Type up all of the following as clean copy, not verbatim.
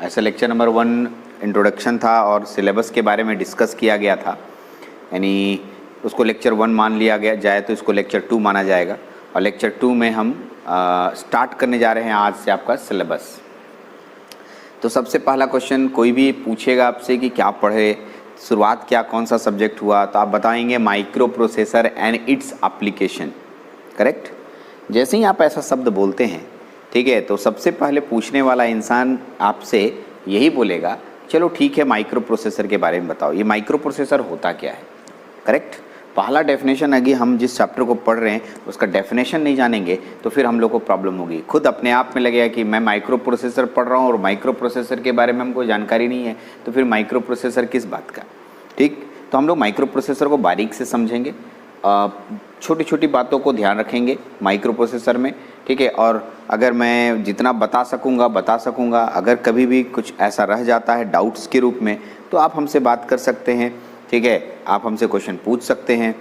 ऐसा lecture number 1 introduction था और सिलेबस के बारे में डिस्कस किया गया था, यानी उसको लेक्चर 1 मान लिया गया जाए तो इसको लेक्चर 2 माना जाएगा। और लेक्चर 2 में हम स्टार्ट करने जा रहे हैं आज से आपका सिलेबस। तो सबसे पहला क्वेश्चन कोई भी पूछेगा आपसे कि क्या पढ़े, शुरुआत क्या, कौन सा सब्जेक्ट हुआ, तो आप बताएंगे micro processor and its application. Correct. जैसे ही आप ऐसा शब्द बोलते हैं, ठीक है, तो सबसे पहले पूछने वाला इंसान आपसे यही बोलेगा, चलो ठीक है माइक्रो प्रोसेसर के बारे में बताओ, ये माइक्रो प्रोसेसर होता क्या है। करेक्ट। पहला डेफिनेशन, अगर हम जिस चैप्टर को पढ़ रहे हैं उसका डेफिनेशन नहीं जानेंगे तो फिर हम लोग को प्रॉब्लम होगी। खुद अपने आप में लगेगा कि मैं माइक्रो प्रोसेसर पढ़ रहा हूँ और माइक्रो प्रोसेसर के बारे में हमको जानकारी नहीं है, तो फिर माइक्रो प्रोसेसर किस बात का। ठीक, तो हम लोग माइक्रो प्रोसेसर को बारीक से समझेंगे, छोटी छोटी बातों को ध्यान रखेंगे माइक्रो प्रोसेसर में। ठीक है, और अगर मैं जितना बता सकूँगा, अगर कभी भी कुछ ऐसा रह जाता है डाउट्स के रूप में तो आप हमसे बात कर सकते हैं। ठीक है, आप हमसे क्वेश्चन पूछ सकते हैं।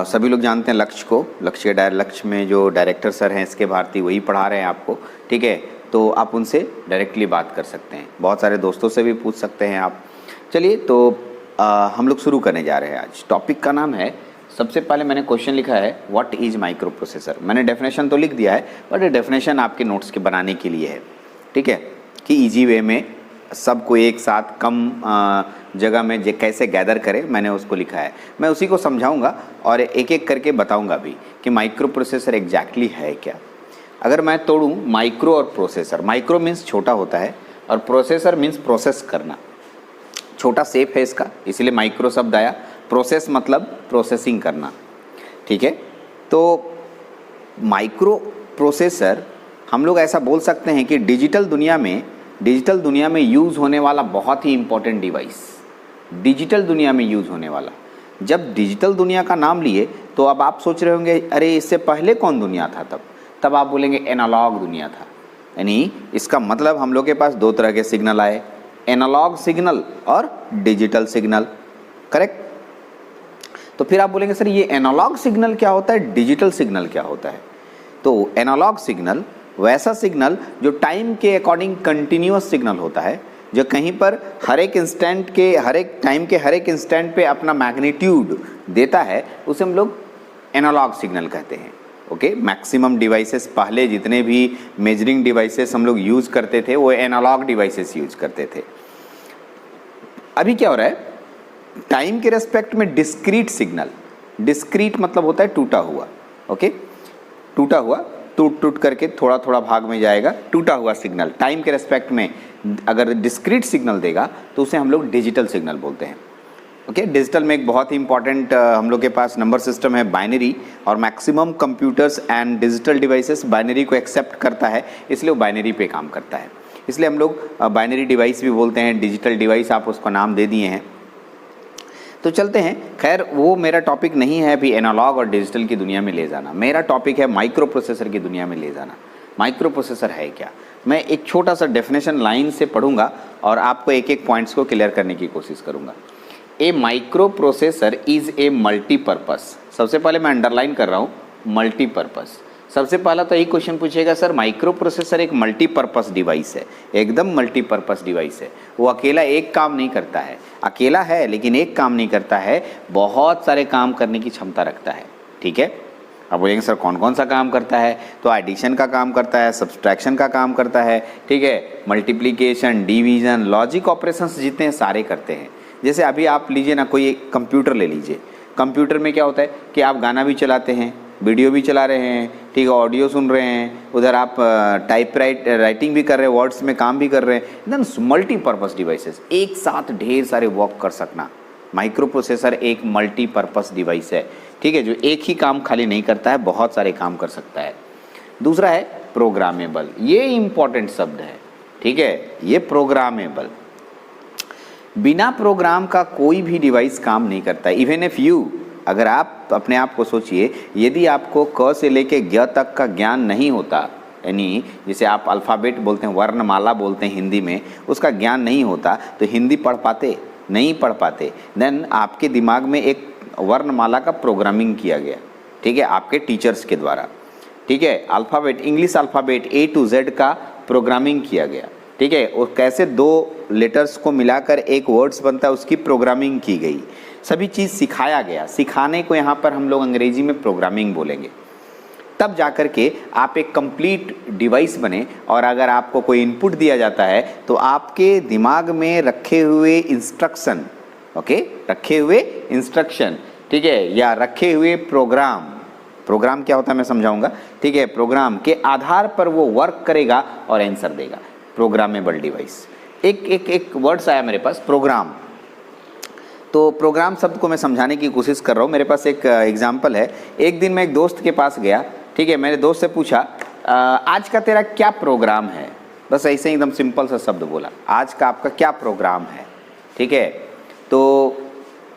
सभी लोग जानते हैं लक्ष्य में जो डायरेक्टर सर हैं इसके भारती, वही पढ़ा रहे हैं आपको। ठीक है, तो आप उनसे डायरेक्टली बात कर सकते हैं, बहुत सारे दोस्तों से भी पूछ सकते हैं आप। चलिए, तो हम लोग शुरू करने जा रहे हैं। आज टॉपिक का नाम है, सबसे पहले मैंने क्वेश्चन लिखा है व्हाट इज़ माइक्रो प्रोसेसर। मैंने डेफिनेशन तो लिख दिया है, बट ये डेफिनेशन आपके नोट्स के बनाने के लिए है। ठीक है, कि इजी वे में सबको एक साथ कम जगह में कैसे गैदर करें, मैंने उसको लिखा है। मैं उसी को समझाऊंगा और एक एक करके बताऊंगा भी कि माइक्रो प्रोसेसर एग्जैक्टली है क्या। अगर मैं तोड़ूं माइक्रो और प्रोसेसर, माइक्रो मीन्स छोटा होता है और प्रोसेसर मीन्स प्रोसेस करना। छोटा शेप है इसका, इसलिए माइक्रो शब्द आया। प्रोसेस मतलब प्रोसेसिंग करना। ठीक है, तो माइक्रो प्रोसेसर हम लोग ऐसा बोल सकते हैं कि डिजिटल दुनिया में यूज़ होने वाला बहुत ही इम्पोर्टेंट डिवाइस। डिजिटल दुनिया में यूज़ होने वाला, जब डिजिटल दुनिया का नाम लिए तो अब आप सोच रहे होंगे अरे इससे पहले कौन दुनिया था। तब आप बोलेंगे एनालॉग दुनिया था। यानी इसका मतलब हम लोग के पास दो तरह के सिग्नल आए, एनालॉग सिग्नल और डिजिटल सिग्नल। करेक्ट। तो फिर आप बोलेंगे सर ये एनालॉग सिग्नल क्या होता है, डिजिटल सिग्नल क्या होता है। तो एनालॉग सिग्नल वैसा सिग्नल जो टाइम के अकॉर्डिंग कंटिन्यूअस सिग्नल होता है, जो कहीं पर हर एक टाइम के हर एक इंस्टेंट पे अपना मैग्नीट्यूड देता है, उसे हम लोग एनालॉग सिग्नल कहते हैं। ओके, मैक्सिमम डिवाइसेस, पहले जितने भी मेजरिंग डिवाइसेस हम लोग यूज़ करते थे वो एनालॉग डिवाइसेस यूज़ करते थे। अभी क्या हो रहा है, टाइम के रेस्पेक्ट में डिस्क्रीट सिग्नल, डिस्क्रीट मतलब होता है टूटा हुआ। ओके, टूटा हुआ, टूट करके थोड़ा थोड़ा भाग में जाएगा, टूटा हुआ सिग्नल टाइम के रेस्पेक्ट में अगर डिस्क्रीट सिग्नल देगा तो उसे हम लोग डिजिटल सिग्नल बोलते हैं। ओके, डिजिटल में एक बहुत ही इंपॉर्टेंट हम लोग के पास नंबर सिस्टम है बाइनरी, और maximum computers and digital devices binary को एक्सेप्ट करता है, इसलिए वो बाइनरी पे काम करता है। इसलिए हम लोग बाइनरी डिवाइस भी बोलते हैं, डिजिटल डिवाइस आप उसको नाम दे दिए हैं। तो चलते हैं, खैर वो मेरा टॉपिक नहीं है अभी एनालॉग और डिजिटल की दुनिया में ले जाना, मेरा टॉपिक है माइक्रो प्रोसेसर की दुनिया में ले जाना। माइक्रो प्रोसेसर है क्या, मैं एक छोटा सा डेफिनेशन लाइन से पढ़ूंगा और आपको एक एक पॉइंट्स को क्लियर करने की कोशिश करूंगा। A microprocessor is a multipurpose. सबसे पहले मैं अंडरलाइन कर रहा हूँ मल्टीपर्पस। सबसे पहला तो यही क्वेश्चन पूछेगा सर माइक्रो प्रोसेसर एक मल्टीपर्पस डिवाइस है, एकदम मल्टीपर्पस डिवाइस है। वो अकेला एक काम नहीं करता है, अकेला है लेकिन एक काम नहीं करता है, बहुत सारे काम करने की क्षमता रखता है। ठीक है, अब बोलेंगे सर कौन कौन सा काम करता है, तो एडिशन का काम करता है, सब्सट्रैक्शन का काम करता है, ठीक है, मल्टीप्लिकेशन, डिवीज़न, लॉजिक ऑपरेशंस जितने हैं सारे करते हैं। जैसे अभी आप लीजिए ना, कोई कंप्यूटर ले लीजिए, कंप्यूटर में क्या होता है कि आप गाना भी चलाते हैं, वीडियो भी चला रहे हैं, ठीक है, ऑडियो सुन रहे हैं, उधर आप राइटिंग भी कर रहे हैं, वर्ड्स में काम भी कर रहे हैं, एकदम मल्टीपर्पस डिवाइसेस, एक साथ ढेर सारे वर्क कर सकना। माइक्रो प्रोसेसर एक मल्टीपर्पस डिवाइस है, ठीक है, जो एक ही काम खाली नहीं करता है, बहुत सारे काम कर सकता है। दूसरा है प्रोग्रामेबल, ये इंपॉर्टेंट शब्द है। ठीक है, ये प्रोग्रामेबल, बिना प्रोग्राम का कोई भी डिवाइस काम नहीं करता है। इवन इफ यू, अगर आप अपने आप को सोचिए, यदि आपको क से लेके ज्ञ तक का ज्ञान नहीं होता, यानी जिसे आप अल्फ़ाबेट बोलते हैं, वर्णमाला बोलते हैं हिंदी में, उसका ज्ञान नहीं होता तो हिंदी पढ़ पाते नहीं पढ़ पाते। देन आपके दिमाग में एक वर्णमाला का प्रोग्रामिंग किया गया, ठीक है, आपके टीचर्स के द्वारा। ठीक है, alphabet, English alphabet A to Z का प्रोग्रामिंग किया गया। ठीक है, और कैसे दो लेटर्स को मिलाकर एक वर्ड्स बनता है उसकी प्रोग्रामिंग की गई, सभी चीज़ सिखाया गया। सिखाने को यहाँ पर हम लोग अंग्रेजी में प्रोग्रामिंग बोलेंगे। तब जाकर के आप एक कंप्लीट डिवाइस बने, और अगर आपको कोई इनपुट दिया जाता है तो आपके दिमाग में रखे हुए इंस्ट्रक्शन, ओके, रखे हुए इंस्ट्रक्शन, ठीक है, या रखे हुए प्रोग्राम, प्रोग्राम क्या होता है मैं समझाऊंगा, ठीक है, प्रोग्राम के आधार पर वो वर्क करेगा और आंसर देगा। Programmable device. एक वर्ड्स आया मेरे पास, प्रोग्राम। तो प्रोग्राम शब्द को मैं समझाने की कोशिश कर रहा हूँ। मेरे पास एक एग्जाम्पल है। एक दिन मैं एक दोस्त के पास गया, ठीक है, मेरे दोस्त से पूछा आज का तेरा क्या प्रोग्राम है। बस ऐसे ही एकदम सिंपल सा शब्द बोला, आज का आपका क्या प्रोग्राम है, ठीक है। तो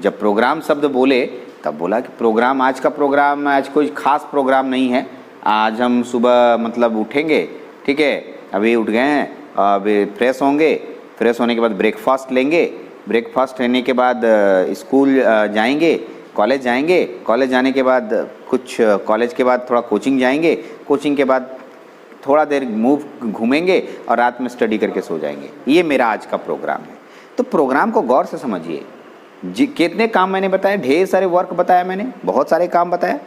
जब प्रोग्राम शब्द बोले तब बोला कि प्रोग्राम, आज का प्रोग्राम, आज कोई ख़ास प्रोग्राम नहीं है। आज हम सुबह मतलब उठेंगे, ठीक है, अभी उठ गए हैं, अभी फ्रेश होंगे, फ्रेश होने के बाद ब्रेकफास्ट लेंगे, ब्रेकफास्ट लेने के बाद स्कूल जाएंगे, कॉलेज जाएंगे, कॉलेज जाने के बाद कुछ कॉलेज के बाद थोड़ा कोचिंग जाएंगे, कोचिंग के बाद थोड़ा देर घूमेंगे और रात में स्टडी करके सो जाएंगे। ये मेरा आज का प्रोग्राम है। तो प्रोग्राम को गौर से समझिए। कितने काम मैंने बताए, ढेर सारे वर्क बताया मैंने, बहुत सारे काम बताया।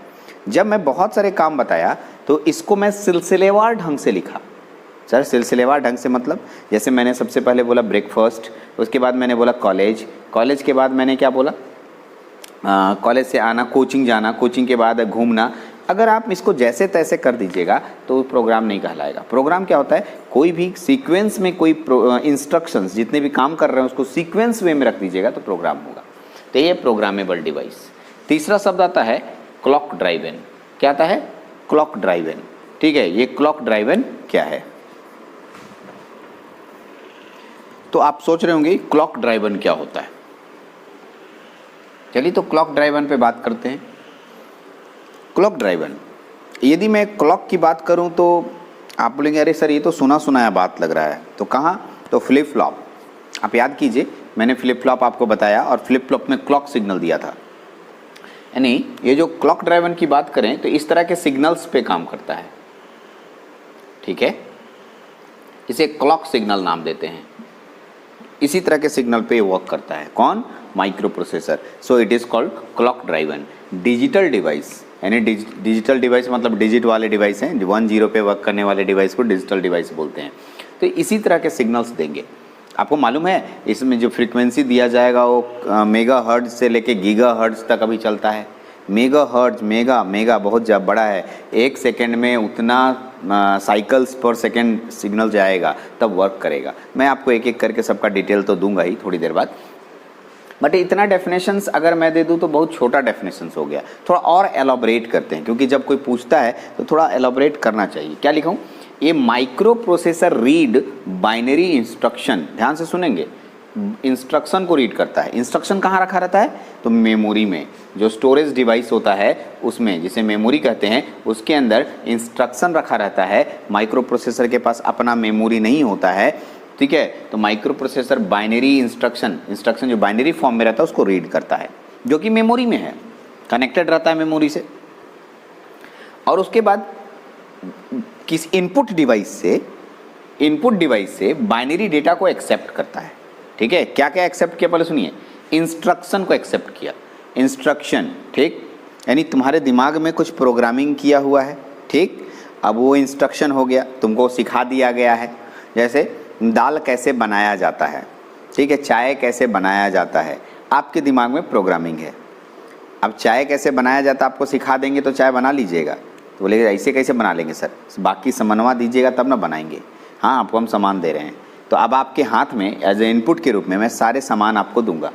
जब मैं बहुत सारे काम बताया तो इसको मैं सिलसिलेवार ढंग से लिखा। सर सिलसिलेवार ढंग से मतलब, जैसे मैंने सबसे पहले बोला ब्रेकफास्ट, उसके बाद मैंने बोला कॉलेज, कॉलेज के बाद मैंने क्या बोला, कॉलेज से आना, कोचिंग जाना, कोचिंग के बाद घूमना। अगर आप इसको जैसे तैसे कर दीजिएगा तो प्रोग्राम नहीं कहलाएगा। प्रोग्राम क्या होता है, कोई भी सीक्वेंस में कोई इंस्ट्रक्शंस, जितने भी काम कर रहे हैं उसको सीक्वेंस वे में रख दीजिएगा तो प्रोग्राम होगा। तो ये प्रोग्रामेबल डिवाइस। तीसरा शब्द आता है क्लॉक ड्राइवन। क्या आता है, क्लॉक ड्राइवन, ठीक है। ये क्लॉक ड्राइवन क्या है, तो आप सोच रहे होंगे क्लॉक ड्राइवन क्या होता है। चलिए तो क्लॉक ड्राइवन पे बात करते हैं। क्लॉक ड्राइवन, यदि मैं क्लॉक की बात करूं तो आप बोलेंगे अरे सर ये तो सुना सुनाया बात लग रहा है। तो कहाँ, तो फ्लिप फ्लॉप। आप याद कीजिए, मैंने फ्लिप फ्लॉप आपको बताया और फ्लिप फ्लॉप में क्लॉक सिग्नल दिया था। यानी ये जो क्लॉक ड्राइवन की बात करें तो इस तरह के सिग्नल्स पे काम करता है, ठीक है। इसे क्लॉक सिग्नल नाम देते हैं। इसी तरह के सिग्नल पे वर्क करता है कौन, micro processor. So it is called clock driven. Digital device, यानी डिजिटल डिवाइस मतलब डिजिट वाले डिवाइस हैं, 1-0 पे वर्क करने वाले डिवाइस को डिजिटल डिवाइस बोलते हैं। तो इसी तरह के सिग्नल्स देंगे। आपको मालूम है इसमें जो फ्रीक्वेंसी दिया जाएगा वो मेगा हर्ट्ज से लेके गीगा हर्ट्ज तक अभी चलता है। मेगा हर्ट्ज, मेगा बहुत बड़ा है। एक सेकेंड में उतना साइकिल्स पर सेकेंड सिग्नल जाएगा तब वर्क करेगा। मैं आपको एक एक करके सबका डिटेल तो दूंगा ही थोड़ी देर बाद, बट इतना डेफिनेशंस अगर मैं दे दूं तो बहुत छोटा डेफिनेशंस हो गया। थोड़ा और एलाबोरेट करते हैं, क्योंकि जब कोई पूछता है तो थोड़ा एलाबोरेट करना चाहिए। क्या लिखूं, ये micro processor read binary instruction, ध्यान से सुनेंगे, इंस्ट्रक्शन को रीड करता है। इंस्ट्रक्शन कहाँ रखा रहता है, तो मेमोरी में, जो स्टोरेज डिवाइस होता है उसमें, जिसे मेमोरी कहते हैं, उसके अंदर इंस्ट्रक्शन रखा रहता है। माइक्रो प्रोसेसर के पास अपना मेमोरी नहीं होता है, ठीक है। तो माइक्रो प्रोसेसर बाइनरी इंस्ट्रक्शन जो बाइनरी फॉर्म में रहता है उसको रीड करता है, जो कि मेमोरी में है, कनेक्टेड रहता है मेमोरी से। और उसके बाद किस इनपुट डिवाइस से बाइनरी डेटा को एक्सेप्ट करता है, ठीक है। क्या क्या एक्सेप्ट किया पहले सुनिए, इंस्ट्रक्शन को एक्सेप्ट किया, इंस्ट्रक्शन, ठीक, यानी तुम्हारे दिमाग में कुछ प्रोग्रामिंग किया हुआ है, ठीक। अब वो इंस्ट्रक्शन हो गया, तुमको सिखा दिया गया है। जैसे दाल कैसे बनाया जाता है, ठीक है, चाय कैसे बनाया जाता है, आपके दिमाग में प्रोग्रामिंग है। अब चाय कैसे बनाया जाता है आपको सिखा देंगे तो चाय बना लीजिएगा, तो बोलेगा ऐसे कैसे बना लेंगे सर, बाकी सामानवा दीजिएगा तब ना बनाएंगे। हाँ, आपको हम सामान दे रहे हैं, तो अब आपके हाथ में एज ए इनपुट के रूप में मैं सारे सामान आपको दूंगा,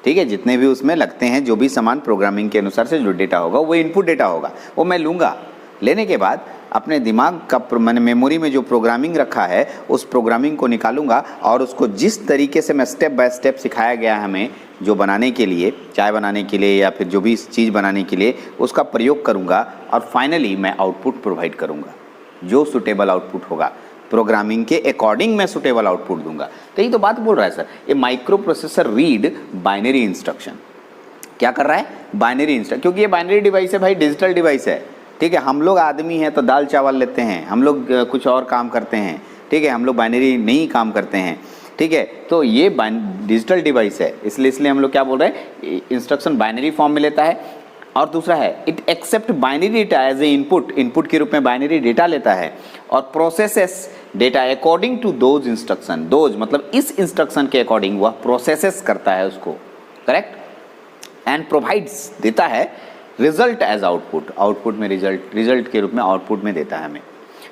ठीक है। जितने भी उसमें लगते हैं, जो भी सामान प्रोग्रामिंग के अनुसार से जो डेटा होगा वो इनपुट डेटा होगा, वो मैं लूँगा। लेने के बाद अपने दिमाग का, मैंने मेमोरी में जो प्रोग्रामिंग रखा है उस प्रोग्रामिंग को निकालूंगा और उसको जिस तरीके से मैं स्टेप बाय स्टेप सिखाया गया है हमें जो बनाने के लिए, चाय बनाने के लिए या फिर जो भी चीज़ बनाने के लिए, उसका प्रयोग करूंगा और फाइनली मैं आउटपुट प्रोवाइड करूंगा। जो सुटेबल आउटपुट होगा, प्रोग्रामिंग के अकॉर्डिंग मैं सुटेबल आउटपुट दूंगा। तो यही तो बात बोल रहा है सर, ये micro processor read binary instruction क्या कर रहा है, बाइनरी इंस्ट्रक्शन, क्योंकि ये बाइनरी डिवाइस है भाई, डिजिटल डिवाइस है, ठीक है। हम लोग आदमी हैं तो दाल चावल लेते हैं, हम लोग कुछ और काम करते हैं, ठीक है, हम लोग बाइनरी नहीं काम करते हैं, ठीक है। तो ये डिजिटल डिवाइस है, इसलिए हम लोग क्या बोल रहे हैं, इंस्ट्रक्शन बाइनरी फॉर्म में लेता है। और दूसरा है it accept binary data as a input के रूप में बाइनरी डेटा लेता है और processes data according to those instruction. Those मतलब इस इंस्ट्रक्शन के अकॉर्डिंग वह प्रोसेसेस करता है उसको, करेक्ट, एंड प्रोवाइड्स देता है रिजल्ट एज आउटपुट में रिजल्ट के रूप में आउटपुट में देता है हमें,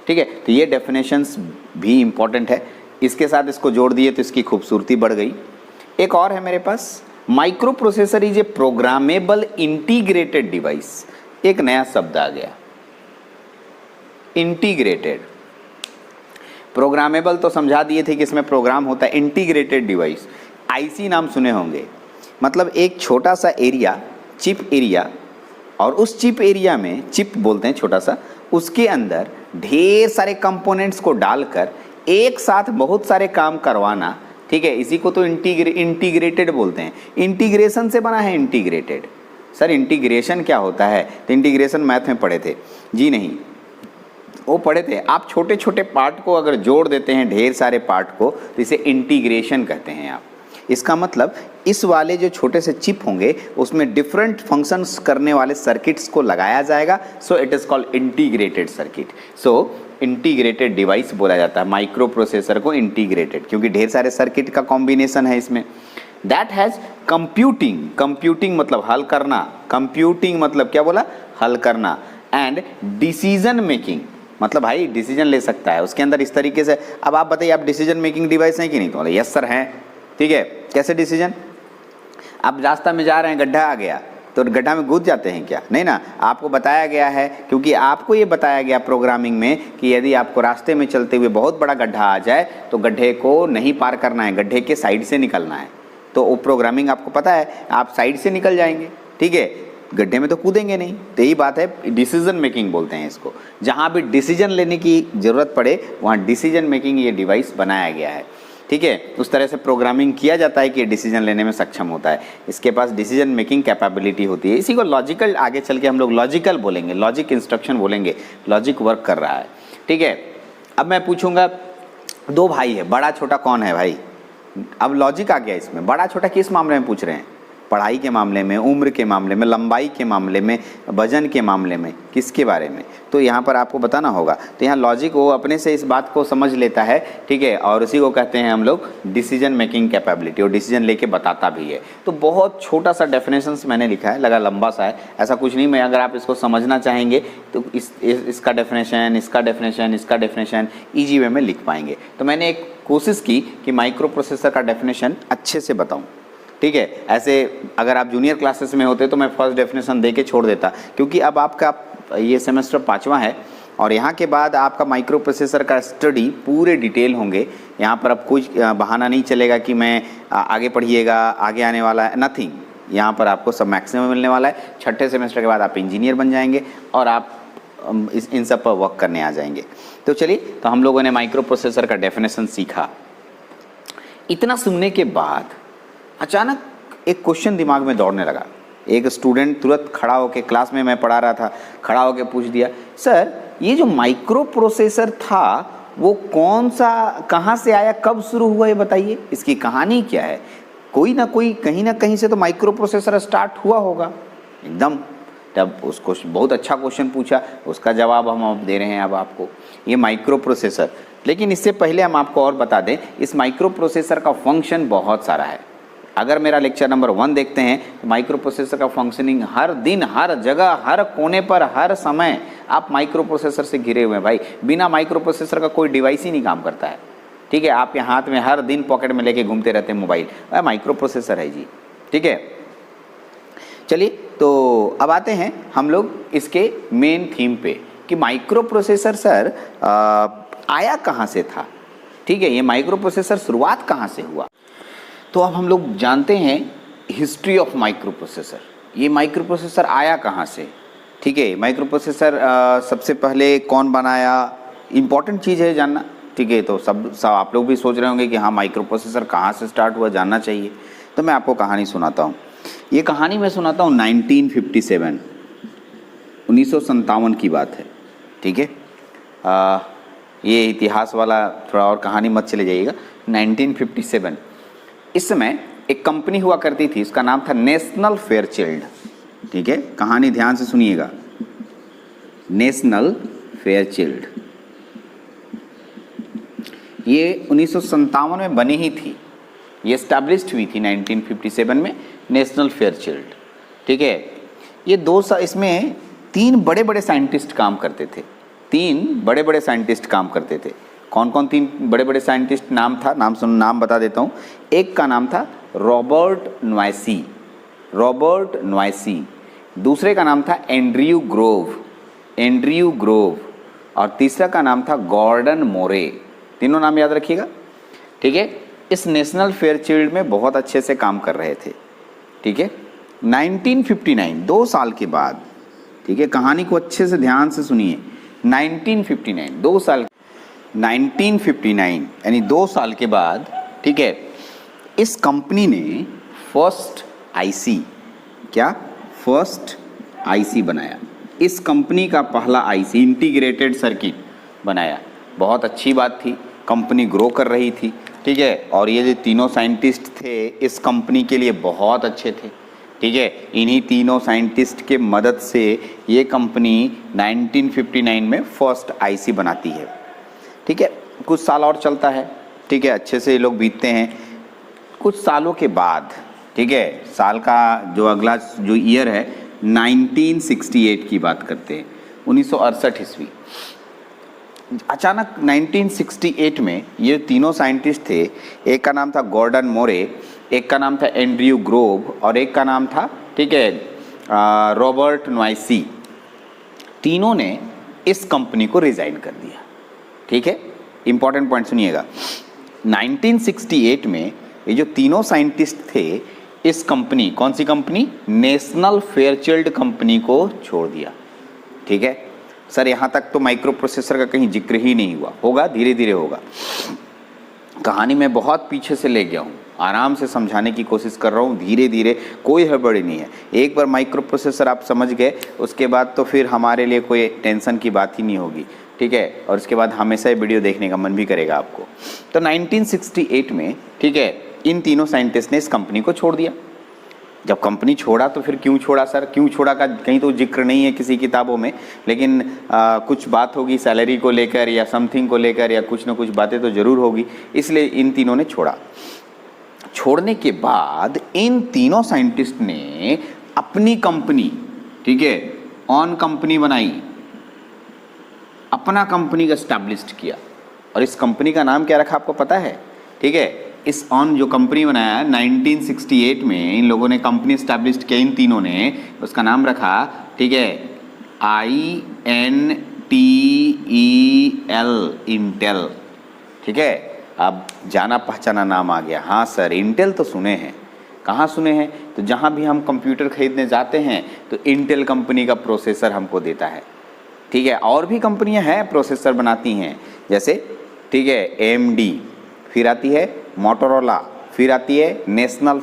ठीक है। तो ये डेफिनेशंस भी इंपॉर्टेंट है, इसके साथ इसको जोड़ दिए तो इसकी खूबसूरती बढ़ गई। एक और है मेरे पास, microprocessor is a programmable integrated device. एक नया शब्द आ गया, इंटीग्रेटेड। प्रोग्रामेबल तो समझा दिए थे कि इसमें प्रोग्राम होता है, इंटीग्रेटेड डिवाइस आईसी नाम सुने होंगे, मतलब एक छोटा सा एरिया, चिप एरिया, और उस चिप एरिया में, चिप बोलते हैं छोटा सा, उसके अंदर ढेर सारे कंपोनेंट्स को डालकर एक साथ बहुत सारे काम करवाना, ठीक है, इसी को तो इंटीग्रेटेड बोलते हैं। इंटीग्रेशन से बना है इंटीग्रेटेड। सर इंटीग्रेशन क्या होता है? तो इंटीग्रेशन मैथ में पढ़े थे जी? नहीं, वो पढ़े थे। आप छोटे छोटे पार्ट को अगर जोड़ देते हैं, ढेर सारे पार्ट को, तो इसे इंटीग्रेशन कहते हैं आप। इसका मतलब इस वाले जो छोटे से चिप होंगे उसमें डिफरेंट फंक्शंस करने वाले सर्किट्स को लगाया जाएगा, so it is called integrated circuit. So integrated device बोला जाता है माइक्रो प्रोसेसर को, इंटीग्रेटेड, क्योंकि ढेर सारे सर्किट का कॉम्बिनेशन है इसमें। दैट हैज़ कंप्यूटिंग मतलब हल करना, कंप्यूटिंग मतलब क्या बोला, हल करना, एंड डिसीजन मेकिंग मतलब भाई डिसीजन ले सकता है उसके अंदर इस तरीके से। अब आप बताइए, आप डिसीजन मेकिंग डिवाइस हैं कि नहीं? तो यस सर हैं, ठीक है। कैसे डिसीजन? आप रास्ता में जा रहे हैं, गड्ढा आ गया, तो गड्ढा में घुस जाते हैं क्या? नहीं ना, आपको बताया गया है, क्योंकि आपको ये बताया गया प्रोग्रामिंग में कि यदि आपको रास्ते में चलते हुए बहुत बड़ा गड्ढा आ जाए तो गड्ढे को नहीं पार करना है, गड्ढे के साइड से निकलना है। तो वो प्रोग्रामिंग आपको पता है, आप साइड से निकल जाएंगे, ठीक है, गड्ढे में तो कूदेंगे नहीं। तो यही बात है, डिसीजन मेकिंग बोलते हैं इसको। जहाँ भी डिसीजन लेने की ज़रूरत पड़े वहाँ डिसीजन मेकिंग ये डिवाइस बनाया गया है, ठीक है। उस तरह से प्रोग्रामिंग किया जाता है कि डिसीजन लेने में सक्षम होता है, इसके पास डिसीजन मेकिंग कैपेबिलिटी होती है। इसी को लॉजिकल, आगे चल के हम लोग लॉजिकल बोलेंगे, लॉजिक इंस्ट्रक्शन बोलेंगे, लॉजिक वर्क कर रहा है, ठीक है। अब मैं पूछूंगा, दो भाई है, बड़ा छोटा कौन है भाई? अब लॉजिक आ गया इसमें। बड़ा छोटा किस मामले में पूछ रहे हैं? पढ़ाई के मामले में, उम्र के मामले में, लंबाई के मामले में, वजन के मामले में, किसके बारे में? तो यहाँ पर आपको बताना होगा। तो यहाँ लॉजिक वो अपने से इस बात को समझ लेता है, ठीक है, और उसी को कहते हैं हम लोग डिसीजन मेकिंग कैपेबिलिटी, और डिसीजन लेके बताता भी है। तो बहुत छोटा सा डेफिनेशन मैंने लिखा है, लगा लंबा सा है, ऐसा कुछ नहीं। मैं अगर आप इसको समझना चाहेंगे तो इसका डेफिनेशन, इसका डेफिनेशन, इसका डेफिनेशन ईजी वे में लिख पाएंगे। तो मैंने एक कोशिश की कि माइक्रो प्रोसेसर का डेफिनेशन अच्छे से बताऊँ, ठीक है। ऐसे अगर आप जूनियर क्लासेस में होते तो मैं फर्स्ट डेफिनेशन दे के छोड़ देता, क्योंकि अब आपका ये सेमेस्टर 5वां है और यहाँ के बाद आपका माइक्रो प्रोसेसर का स्टडी पूरे डिटेल होंगे। यहाँ पर अब कुछ बहाना नहीं चलेगा कि मैं आगे पढ़िएगा, आगे आने वाला है, नथिंग। यहाँ पर आपको सब मैक्सिमम मिलने वाला है। छठे सेमेस्टर के बाद आप इंजीनियर बन जाएंगे और आप इन सब पर वर्क करने आ जाएंगे। तो चलिए, तो हम लोगों ने माइक्रो प्रोसेसर का डेफिनेशन सीखा। इतना सुनने के बाद अचानक एक क्वेश्चन दिमाग में दौड़ने लगा। एक स्टूडेंट तुरंत खड़ा होकर, क्लास में मैं पढ़ा रहा था, खड़ा होकर पूछ दिया, सर ये जो माइक्रो प्रोसेसर था वो कौन सा, कहाँ से आया, कब शुरू हुआ, ये बताइए, इसकी कहानी क्या है? कोई ना कोई, कहीं ना कहीं से तो माइक्रो प्रोसेसर स्टार्ट हुआ होगा एकदम। तब उसको बहुत अच्छा क्वेश्चन पूछा, उसका जवाब हम अब दे रहे हैं अब आपको, ये माइक्रो प्रोसेसर। लेकिन इससे पहले हम आपको और बता दें, इस माइक्रो प्रोसेसर का फंक्शन बहुत सारा है। अगर मेरा लेक्चर नंबर 1 देखते हैं तो माइक्रो प्रोसेसर का फंक्शनिंग हर दिन, हर जगह, हर कोने पर, हर समय आप माइक्रो प्रोसेसर से घिरे हुए हैं भाई। बिना माइक्रो प्रोसेसर का कोई डिवाइस ही नहीं काम करता है, ठीक है। आपके हाथ में हर दिन पॉकेट में लेके घूमते रहते हैं मोबाइल, वह माइक्रो प्रोसेसर है जी, ठीक है। चलिए, तो अब आते हैं हम लोग इसके मेन थीम पे कि माइक्रो प्रोसेसर सर आया कहाँ से था, ठीक है, ये माइक्रो प्रोसेसर शुरुआत कहाँ से हुआ। तो अब हम लोग जानते हैं हिस्ट्री ऑफ माइक्रो प्रोसेसर। ये माइक्रो प्रोसेसर आया कहाँ से, ठीक है। माइक्रो प्रोसेसर सबसे पहले कौन बनाया, इम्पॉर्टेंट चीज़ है जानना, ठीक है। तो सब आप लोग भी सोच रहे होंगे कि हाँ माइक्रो प्रोसेसर कहाँ से स्टार्ट हुआ, जानना चाहिए। तो मैं आपको कहानी सुनाता हूँ। ये कहानी मैं सुनाता हूँ 1957 की बात है, ठीक है। ये इतिहास वाला थोड़ा और कहानी मत चले जाइएगा। 1957 इस समय एक कंपनी हुआ करती थी, उसका नाम था नेशनल फेयरचिल्ड। ठीक है, कहानी ध्यान से सुनिएगा। नेशनल फेयरचिल्ड ये 1957 में बनी ही थी, ये एस्टैब्लिश्ड हुई थी 1957 में नेशनल फेयरचिल्ड। ठीक है, ये इसमें 3 बड़े बड़े साइंटिस्ट काम करते थे। 3 बड़े बड़े साइंटिस्ट काम करते थे। कौन कौन 3 बड़े बड़े साइंटिस्ट नाम बता देता हूँ। एक का नाम था रॉबर्ट नॉयसी, दूसरे का नाम था एंड्रयू ग्रोव और तीसरा का नाम था गॉर्डन मोरे। तीनों नाम याद रखिएगा। ठीक है, इस नेशनल फेयरचिल्ड में बहुत अच्छे से काम कर रहे थे। ठीक है, 1959 2 साल के बाद, ठीक है, कहानी को अच्छे से ध्यान से सुनिए। 1959 यानी 2 साल के बाद, ठीक है, इस कंपनी ने फर्स्ट आईसी बनाया। इस कंपनी का पहला आईसी इंटीग्रेटेड सर्किट बनाया। बहुत अच्छी बात थी, कंपनी ग्रो कर रही थी। ठीक है, और ये जो तीनों साइंटिस्ट थे इस कंपनी के लिए बहुत अच्छे थे। ठीक है, इन्हीं तीनों साइंटिस्ट के मदद से ये कंपनी 1959 में फर्स्ट आईसी बनाती है। ठीक है, कुछ साल और चलता है। ठीक है, अच्छे से ये लोग बीतते हैं। कुछ सालों के बाद, ठीक है, साल का जो अगला जो ईयर है 1968 की बात करते हैं, 1968 ईस्वी। अचानक 1968 में ये तीनों साइंटिस्ट थे, एक का नाम था गॉर्डन मोरे, एक का नाम था एंड्रयू ग्रोव और एक का नाम था, ठीक है, रॉबर्ट नॉयसी। तीनों ने इस कंपनी को रिजाइन कर दिया। ठीक है, इंपॉर्टेंट पॉइंट सुनिएगा। 1968 में ये जो तीनों साइंटिस्ट थे इस कंपनी, कौन सी कंपनी, नेशनल फेयरचिल्ड कंपनी को छोड़ दिया। ठीक है सर, यहाँ तक तो माइक्रो प्रोसेसर का कहीं जिक्र ही नहीं हुआ, होगा धीरे धीरे होगा। कहानी में बहुत पीछे से ले गया हूँ, आराम से समझाने की कोशिश कर रहा हूँ, धीरे धीरे, कोई हड़बड़ी नहीं है। एक बार माइक्रो प्रोसेसर आप समझ गए उसके बाद तो फिर हमारे लिए कोई टेंशन की बात ही नहीं होगी। ठीक है, और उसके बाद हमेशा ये वीडियो देखने का मन भी करेगा आपको। तो 1968 में, ठीक है, इन तीनों साइंटिस्ट ने इस कंपनी को छोड़ दिया। जब कंपनी छोड़ा तो फिर क्यों छोड़ा सर, क्यों छोड़ा का कहीं तो जिक्र नहीं है किसी किताबों में, लेकिन कुछ बात होगी सैलरी को लेकर या समथिंग को लेकर या कुछ ना कुछ बातें तो ज़रूर होगी, इसलिए इन तीनों ने छोड़ा। छोड़ने के बाद इन तीनों साइंटिस्ट ने अपनी कंपनी, ठीक है, ऑन कंपनी बनाई, अपना कंपनी का एस्टैब्लिश्ड किया। और इस कंपनी का नाम क्या रखा आपको पता है? ठीक है, इस ऑन जो कंपनी बनाया 1968 में इन लोगों ने कंपनी एस्टैब्लिश्ड किया, इन तीनों ने, उसका नाम रखा, ठीक है, INTEL, इंटेल। ठीक है, अब जाना पहचाना नाम आ गया। हाँ सर, इंटेल तो सुने हैं। कहाँ सुने हैं? तो जहाँ भी हम कंप्यूटर खरीदने जाते हैं तो इंटेल कंपनी का प्रोसेसर हमको देता है। ठीक है, और भी कंपनियां हैं प्रोसेसर बनाती हैं, जैसे, ठीक है, AMD, फिर आती है मोटोरोला, फिर आती है National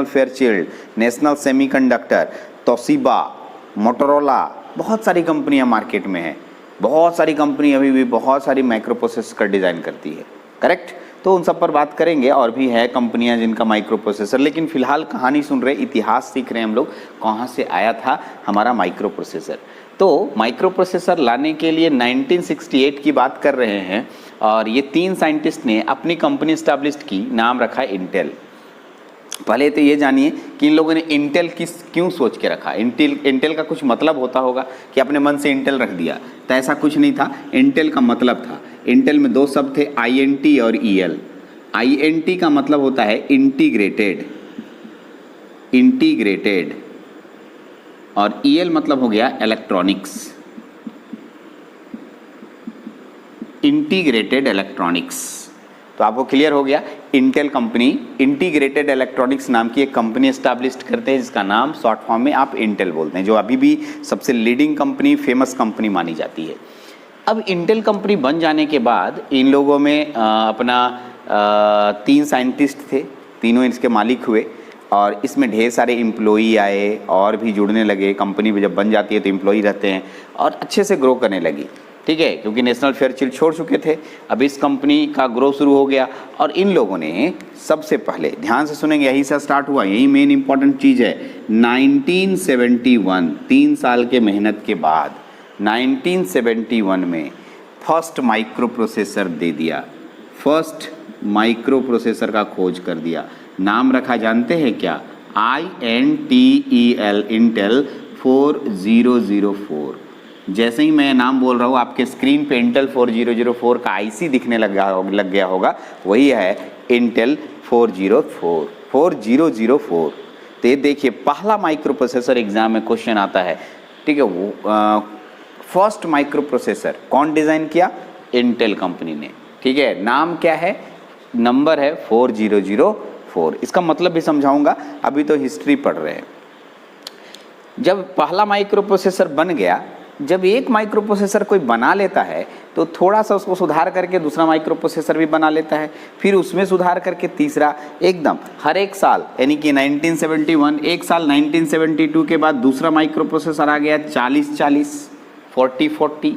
Fairchild, National Semiconductor, Toshiba, Motorola, बहुत सारी कंपनियां मार्केट में हैं। बहुत सारी कंपनी अभी भी बहुत सारी माइक्रो प्रोसेसर का डिज़ाइन करती है, करेक्ट। तो उन सब पर बात करेंगे, और भी है कंपनियां जिनका माइक्रो प्रोसेसर, लेकिन फिलहाल कहानी सुन रहे, इतिहास सीख रहे हैं हम लोग, कहाँ से आया था हमारा माइक्रो प्रोसेसर। तो माइक्रो प्रोसेसर लाने के लिए 1968 की बात कर रहे हैं, और ये 3 साइंटिस्ट ने अपनी कंपनी एस्टैब्लिश्ड की, नाम रखा इंटेल। पहले तो ये जानिए कि इन लोगों ने इंटेल क्यों सोच के रखा। इंटेल का कुछ मतलब होता होगा कि अपने मन से इंटेल रख दिया, तो ऐसा कुछ नहीं था। इंटेल का मतलब था, इंटेल में 2 शब्द थे, INT और EL। INT का मतलब होता है इंटीग्रेटेड, और EL मतलब हो गया इलेक्ट्रॉनिक्स, इंटीग्रेटेड इलेक्ट्रॉनिक्स। तो आपको क्लियर हो गया, इंटेल कंपनी इंटीग्रेटेड इलेक्ट्रॉनिक्स नाम की एक कंपनी एस्टैब्लिश्ड करते हैं, जिसका नाम शॉर्ट फॉर्म में आप इंटेल बोलते हैं, जो अभी भी सबसे लीडिंग कंपनी, फेमस कंपनी मानी जाती है। अब इंटेल कंपनी बन जाने के बाद इन लोगों में अपना 3 साइंटिस्ट थे, तीनों इसके मालिक हुए, और इसमें ढेर सारे एम्प्लॉई आए और भी जुड़ने लगे। कंपनी जब बन जाती है तो एम्प्लॉई रहते हैं, और अच्छे से ग्रो करने लगी। ठीक है, क्योंकि नेशनल फेयरचील्ड छोड़ चुके थे, अब इस कंपनी का ग्रो शुरू हो गया। और इन लोगों ने सबसे पहले, ध्यान से सुनेंगे, यही से स्टार्ट हुआ, यही मेन इंपॉर्टेंट चीज़ है। 1971, 3 साल के मेहनत के बाद 1971 में फर्स्ट माइक्रो प्रोसेसर दे दिया, फर्स्ट माइक्रो प्रोसेसर का खोज कर दिया। नाम रखा जानते हैं क्या? INTEL, Intel 4004। जैसे ही मैं नाम बोल रहा हूँ आपके स्क्रीन पे इंटेल 4004 का आईसी दिखने लग गया होगा, वही है इंटेल 4004। तो ये देखिए, पहला माइक्रो प्रोसेसर एग्जाम में क्वेश्चन आता है, ठीक है। वो फर्स्ट माइक्रो प्रोसेसर कौन डिज़ाइन किया? इंटेल कंपनी ने, ठीक है। नाम क्या है? नंबर है 4004। इसका मतलब भी समझाऊंगा, अभी तो हिस्ट्री पढ़ रहे हैं। जब पहला माइक्रो प्रोसेसर बन गया, जब एक माइक्रो प्रोसेसर कोई बना लेता है तो थोड़ा सा उसको सुधार करके दूसरा माइक्रो प्रोसेसर भी बना लेता है, फिर उसमें सुधार करके तीसरा, एकदम हर एक साल, यानी कि 1971 एक साल, 1972 के बाद दूसरा माइक्रो प्रोसेसर आ गया 4040, 4040,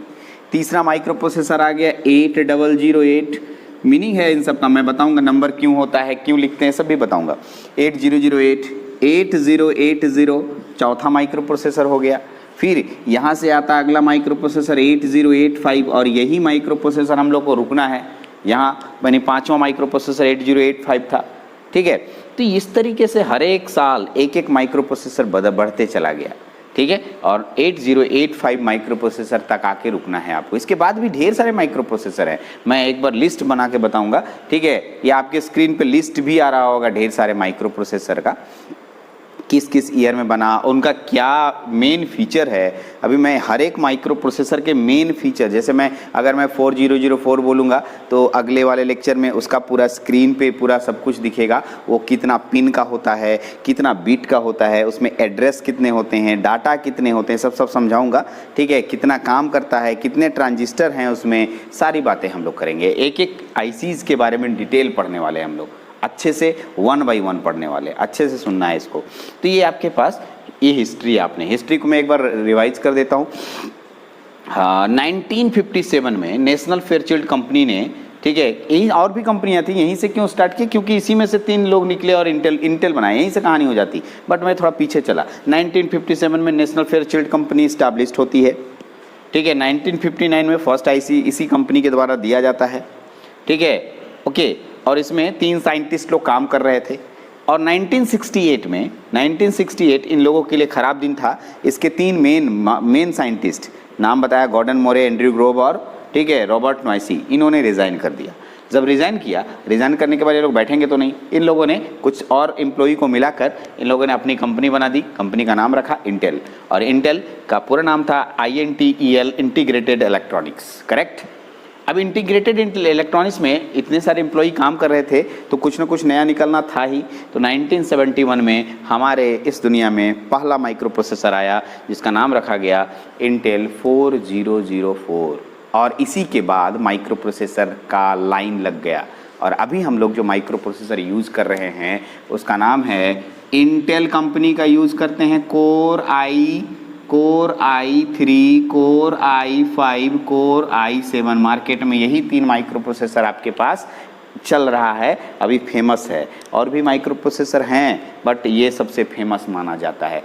तीसरा माइक्रो प्रोसेसर आ गया 8008। मीनिंग है इन सब का, मैं बताऊंगा नंबर क्यों होता है, क्यों लिखते हैं, सब भी बताऊंगा। 8008, 8080 चौथा माइक्रो प्रोसेसर हो गया। फिर यहाँ से आता अगला माइक्रो प्रोसेसर 8085, और यही माइक्रो प्रोसेसर हम लोग को रुकना है यहाँ, यानी पाँचवा माइक्रो प्रोसेसर 8085 था, ठीक है। तो इस तरीके से हर एक साल एक एक माइक्रो प्रोसेसर बढ़ते चला गया, ठीक है। और 8085 माइक्रो प्रोसेसर तक आके रुकना है आपको। इसके बाद भी ढेर सारे माइक्रो प्रोसेसर हैं, मैं एक बार लिस्ट बना के बताऊंगा, ठीक है। ये आपके स्क्रीन पे लिस्ट भी आ रहा होगा ढेर सारे माइक्रो प्रोसेसर का, किस किस ईयर में बना, उनका क्या मेन फीचर है। अभी मैं हर एक माइक्रो प्रोसेसर के मेन फीचर, जैसे मैं अगर मैं 4004 बोलूँगा तो अगले वाले लेक्चर में उसका पूरा स्क्रीन पे पूरा सब कुछ दिखेगा, वो कितना पिन का होता है, कितना बिट का होता है, उसमें एड्रेस कितने होते हैं, डाटा कितने होते हैं, सब समझाऊंगा, ठीक है। कितना काम करता है, कितने ट्रांजिस्टर हैं उसमें, सारी बातें हम लोग करेंगे। एक एक आईसीज़ के बारे में डिटेल पढ़ने वाले हम लोग, अच्छे से 1 by 1 पढ़ने वाले, अच्छे से सुनना है इसको। तो ये आपके पास ये हिस्ट्री, आपने हिस्ट्री को मैं एक बार रिवाइज कर देता हूँ। हाँ, 1957 में नेशनल फेयरचील्ड कंपनी ने, ठीक है, यही और भी कंपनियां थी, यहीं से क्यों स्टार्ट की? क्योंकि इसी में से 3 लोग निकले और इंटेल बनाए, यहीं से कहानी हो जाती, बट मैं थोड़ा पीछे चला। 1957 में नेशनल फेयरचील्ड कंपनी स्टैब्लिश्ड होती है, ठीक है। 1959 में फर्स्ट आईसी इसी कंपनी के द्वारा दिया जाता है, ठीक है, ओके। और इसमें 3 साइंटिस्ट लोग काम कर रहे थे। और 1968 इन लोगों के लिए ख़राब दिन था। इसके 3 मेन साइंटिस्ट, नाम बताया, गॉर्डन मोरे, एंड्रयू ग्रोव और, ठीक है, रॉबर्ट नॉयसी, इन्होंने रिज़ाइन कर दिया। जब रिज़ाइन किया, रिज़ाइन करने के बाद ये लोग बैठेंगे तो नहीं, इन लोगों ने कुछ और एम्प्लॉई को मिलाकर इन लोगों ने अपनी कंपनी बना दी। कंपनी का नाम रखा इंटेल, और इंटेल का पूरा नाम था INTEL, इंटीग्रेटेड इलेक्ट्रॉनिक्स, करेक्ट। अब इंटीग्रेटेड इलेक्ट्रॉनिक्स में इतने सारे एम्प्लॉई काम कर रहे थे तो कुछ ना कुछ नया निकलना था ही। तो 1971 में हमारे इस दुनिया में पहला माइक्रो प्रोसेसर आया जिसका नाम रखा गया इंटेल 4004, और इसी के बाद माइक्रो प्रोसेसर का लाइन लग गया। और अभी हम लोग जो माइक्रो प्रोसेसर यूज़ कर रहे हैं उसका नाम है, इंटेल कंपनी का यूज़ करते हैं core i3, core i5, core i7। Market में यही 3 माइक्रो प्रोसेसर आपके पास चल रहा है, अभी फेमस है। और भी माइक्रो प्रोसेसर हैं बट ये सबसे फेमस माना जाता है।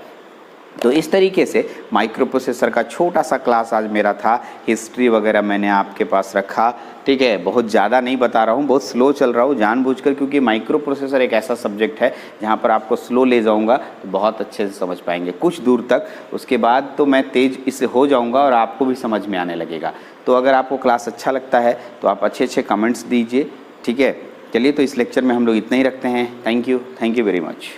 तो इस तरीके से माइक्रो प्रोसेसर का छोटा सा क्लास आज मेरा था, हिस्ट्री वगैरह मैंने आपके पास रखा, ठीक है। बहुत ज़्यादा नहीं बता रहा हूँ, बहुत स्लो चल रहा हूँ जानबूझकर, क्योंकि माइक्रो प्रोसेसर एक ऐसा सब्जेक्ट है जहाँ पर आपको स्लो ले जाऊँगा तो बहुत अच्छे से समझ पाएंगे कुछ दूर तक। उसके बाद तो मैं तेज़ इससे हो जाऊँगा और आपको भी समझ में आने लगेगा। तो अगर आपको क्लास अच्छा लगता है तो आप अच्छे कमेंट्स दीजिए, ठीक है। चलिए, तो इस लेक्चर में हम लोग इतना ही रखते हैं। Thank you very much.